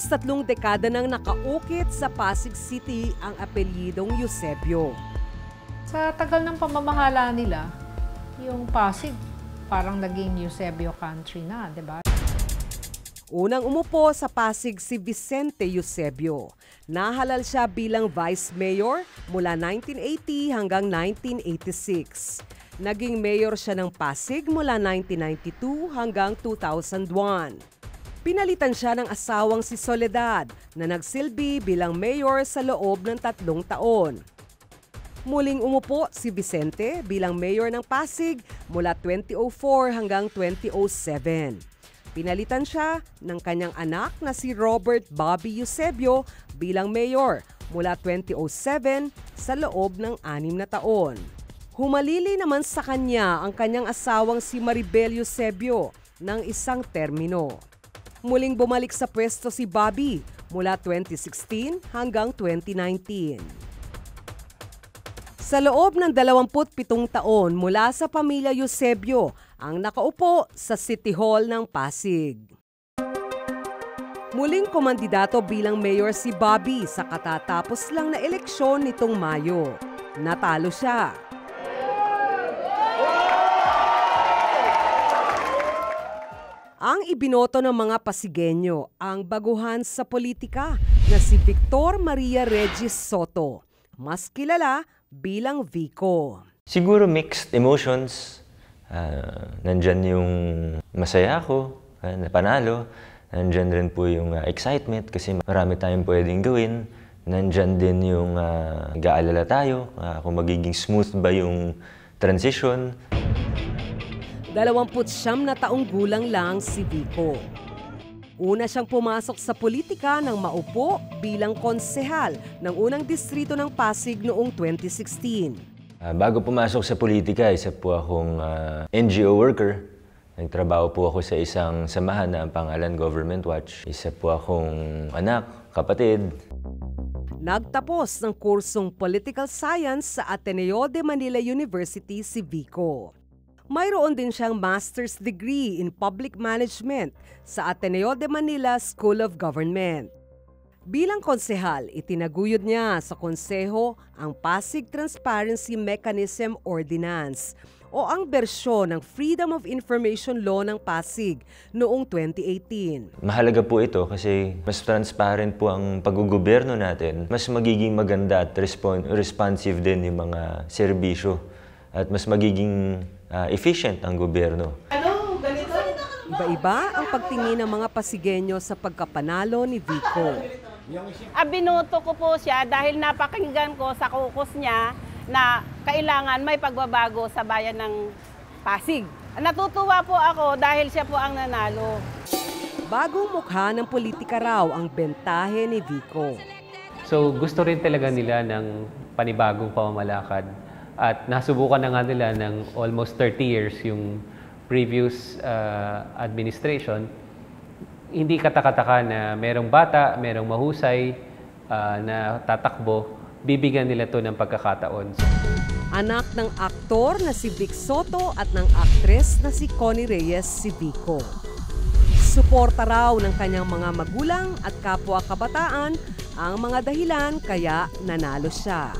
Halos 3 dekada nang nakaukit sa Pasig City ang apelyidong Eusebio. Sa tagal ng pamamahala nila, yung Pasig parang naging Eusebio country na, di ba? Unang umupo sa Pasig si Vicente Eusebio. Nahalal siya bilang Vice Mayor mula 1980 hanggang 1986. Naging mayor siya ng Pasig mula 1992 hanggang 2001. Pinalitan siya ng asawang si Soledad na nagsilbi bilang mayor sa loob ng 3 taon. Muling umupo si Vicente bilang mayor ng Pasig mula 2004 hanggang 2007. Pinalitan siya ng kanyang anak na si Robert Bobby Eusebio bilang mayor mula 2007 sa loob ng 6 na taon. Humalili naman sa kanya ang kanyang asawang si Maribel Eusebio ng 1 termino. Muling bumalik sa pwesto si Bobby mula 2016 hanggang 2019. Sa loob ng 27 taon mula sa pamilya Eusebio ang nakaupo sa City Hall ng Pasig. Muling kumandidato bilang mayor si Bobby sa katatapos lang na eleksyon nitong Mayo. Natalo siya. Ang ibinoto ng mga Pasigueño ang baguhan sa politika na si Victor Maria Regis Soto, mas kilala bilang Vico. Siguro mixed emotions. Nandyan yung masaya ako, napanalo. Nandyan rin po yung excitement kasi marami tayong pwedeng gawin. Nandyan din yung gaalala tayo kung magiging smooth ba yung transition. 29 na taong gulang lang si Vico. Una siyang pumasok sa politika nang maupo bilang konsehal ng unang distrito ng Pasig noong 2016. Bago pumasok sa politika, isa po akong NGO worker. Nagtrabaho po ako sa isang samahan na ang pangalan Government Watch. Isa po akong anak, kapatid. Nagtapos ng kursong Political Science sa Ateneo de Manila University si Vico. Mayroon din siyang master's degree in public management sa Ateneo de Manila School of Government. Bilang konsehal, itinaguyod niya sa konseho ang Pasig Transparency Mechanism Ordinance o ang bersyon ng Freedom of Information Law ng Pasig noong 2018. Mahalaga po ito kasi mas transparent po ang paggugobyerno natin. Mas magiging maganda at responsive din yung mga serbisyo at mas magiging efficient ang gobyerno. Iba-iba ang pagtingin ng mga Pasigueño sa pagkapanalo ni Vico. Binoto ko po siya dahil napakinggan ko sa caucus niya na kailangan may pagbabago sa bayan ng Pasig. Natutuwa po ako dahil siya po ang nanalo. Bagong mukha ng politika raw ang bentahe ni Vico. So gusto rin talaga nila ng panibagong pamamalakad. At nasubukan na nga nila ng almost 30 years yung previous administration. Hindi katakataka na merong bata, merong mahusay na tatakbo, bibigyan nila to ng pagkakataon. Anak ng aktor na si Vic Soto at ng aktres na si Connie Reyes si Vico. Suporta raw ng kanyang mga magulang at kapwa kabataan ang mga dahilan kaya nanalo siya.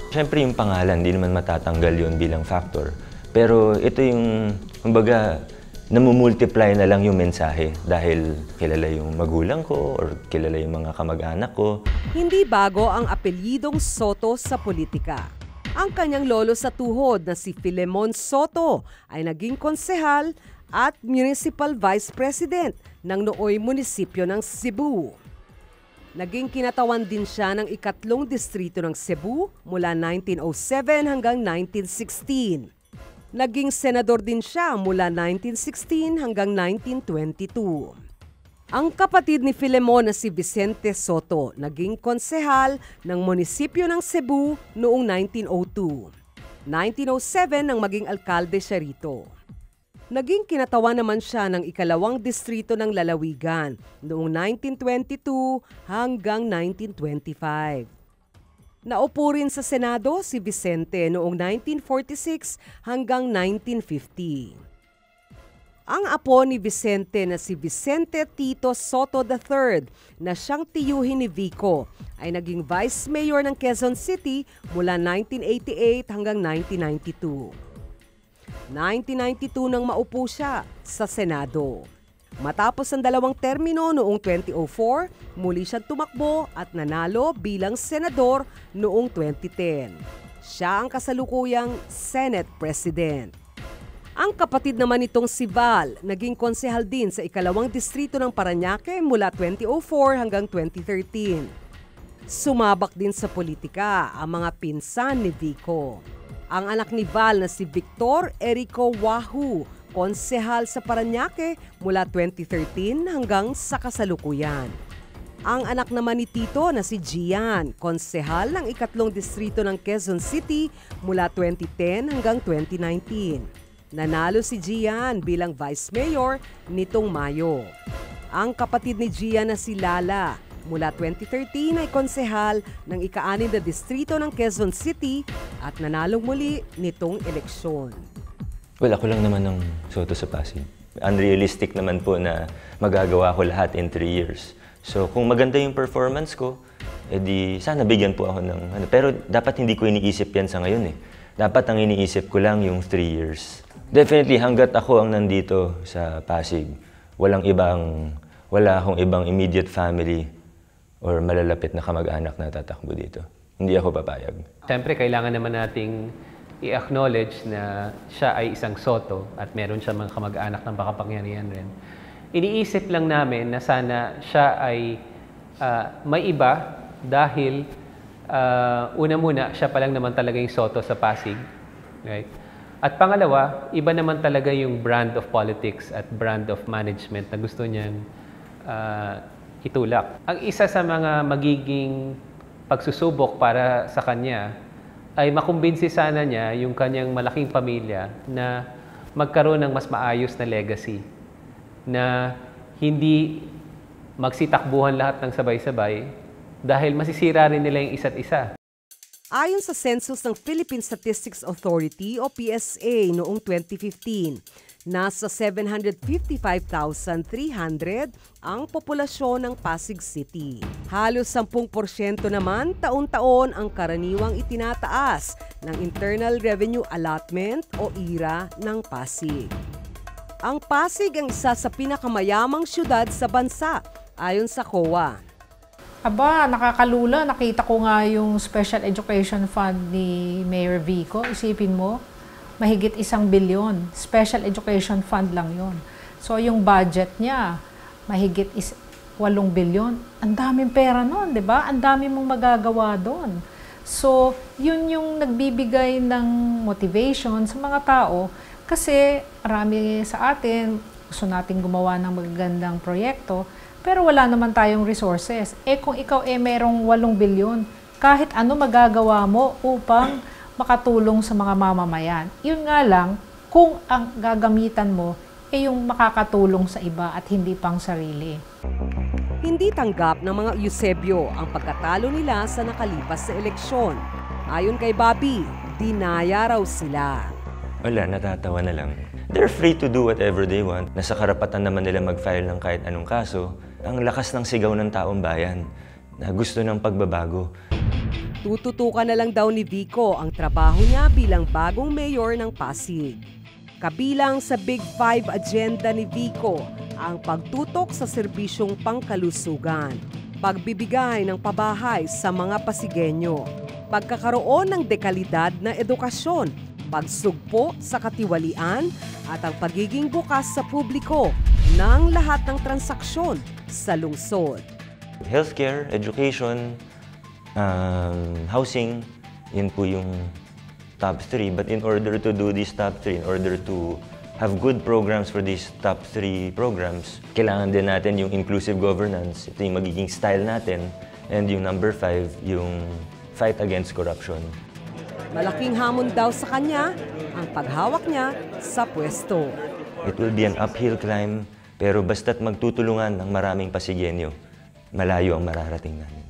Siyempre yung pangalan, hindi naman matatanggal yun bilang factor. Pero ito yung, kumbaga, namumultiply na lang yung mensahe dahil kilala yung magulang ko or kilala yung mga kamag-anak ko. Hindi bago ang apelyidong Soto sa politika. Ang kanyang lolo sa tuhod na si Filemon Soto ay naging konsehal at municipal vice president ng nooy munisipyo ng Cebu. Naging kinatawan din siya ng 3 distrito ng Cebu mula 1907 hanggang 1916. Naging senador din siya mula 1916 hanggang 1922. Ang kapatid ni Filemon na si Vicente Soto naging konsehal ng munisipyo ng Cebu noong 1902. 1907 nang maging alkalde siya rito. Naging kinatawan naman siya ng 2 distrito ng Lalawigan noong 1922 hanggang 1925. Naupo rin sa Senado si Vicente noong 1946 hanggang 1950. Ang apo ni Vicente na si Vicente Tito Soto III na siyang tiyuhin ni Vico ay naging Vice Mayor ng Quezon City mula 1988 hanggang 1992. 1992 nang maupo siya sa Senado. Matapos ang 2 termino noong 2004, muli siyang tumakbo at nanalo bilang senador noong 2010. Siya ang kasalukuyang Senate President. Ang kapatid naman nitong si Val, naging konsehal din sa 2nd distrito ng Parañaque mula 2004 hanggang 2013. Sumabak din sa politika ang mga pinsan ni Vico. Ang anak ni Val na si Victor Erico Wahoo, konsehal sa Parañaque mula 2013 hanggang sa kasalukuyan. Ang anak naman ni Tito na si Gian, konsehal ng 3rd distrito ng Quezon City mula 2010 hanggang 2019. Nanalo si Gian bilang Vice Mayor nitong Mayo. Ang kapatid ni Gian na si Lala, mula 2013 ay konsehal ng 6 na distrito ng Quezon City at nanalong muli nitong eleksyon. Well, ako lang naman ng Soto sa Pasig. Unrealistic naman po na magagawa ko lahat in 3 years. So kung maganda yung performance ko, edi sana bigyan po ako ng ano. Pero dapat hindi ko iniisip yan sa ngayon eh. Dapat ang iniisip ko lang yung 3 years. Definitely, hanggat ako ang nandito sa Pasig, wala akong ibang immediate family or malalapit na kamag-anak na tatakbo dito. Hindi ako papayag. Siyempre, kailangan naman nating i-acknowledge na siya ay isang Soto at meron siya mga kamag-anak ng makapangyarihan rin. Iniisip lang namin na sana siya ay may iba dahil una muna, siya pa lang naman talaga yung Soto sa Pasig. Right? At pangalawa, iba naman talaga yung brand of politics at brand of management na gusto niyang itulak. Ang isa sa mga magiging pagsusubok para sa kanya ay makumbinsi sana niya yung kanyang malaking pamilya na magkaroon ng mas maayos na legacy, na hindi magsitakbuhan lahat ng sabay-sabay dahil masisira rin nila yung isa't isa. Ayon sa census ng Philippine Statistics Authority o PSA noong 2015, nasa 755,300 ang populasyon ng Pasig City. Halos 10% naman taon-taon ang karaniwang itinataas ng Internal Revenue Allotment o IRA ng Pasig. Ang Pasig ang isa sa pinakamayamang syudad sa bansa ayon sa COA. Aba, nakakalula. Nakita ko nga yung Special Education Fund ni Mayor Vico. Isipin mo, mahigit 1 bilyon. Special Education Fund lang yon. So, yung budget niya, mahigit 8 bilyon. Ang daming pera nun, di ba? Ang dami mong magagawa doon. So, yun yung nagbibigay ng motivation sa mga tao kasi marami sa atin, gusto natin gumawa ng magagandang proyekto, pero wala naman tayong resources. Kung ikaw merong 8 bilyon, kahit ano magagawa mo upang makatulong sa mga mamamayan. Yun nga lang, kung ang gagamitan mo yung makakatulong sa iba at hindi pang sarili. Hindi tanggap ng mga Eusebio ang pagkatalo nila sa nakalipas na eleksyon. Ayon kay Bobby, dinaya raw sila. Wala, natatawa na lang. They're free to do whatever they want. Nasa karapatan naman nila mag-file ng kahit anong kaso. Ang lakas ng sigaw ng taong bayan na gusto ng pagbabago. Tututukan na lang daw ni Vico ang trabaho niya bilang bagong mayor ng Pasig. Kabilang sa Big 5 agenda ni Vico ang pagtutok sa serbisyong pangkalusugan, pagbibigay ng pabahay sa mga Pasigueño, pagkakaroon ng dekalidad na edukasyon, pagsugpo sa katiwalian at ang pagiging bukas sa publiko ng lahat ng transaksyon sa lungsod. Healthcare, education, housing, yun po yung top 3. But in order to do these top 3, in order to have good programs for these top 3 programs, kailangan din natin yung inclusive governance. Ito yung magiging style natin. And yung number 5, yung fight against corruption. Malaking hamon daw sa kanya ang paghawak niya sa pwesto. It will be an uphill climb, pero basta't magtutulungan ng maraming Pasigueño, malayo ang mararating namin.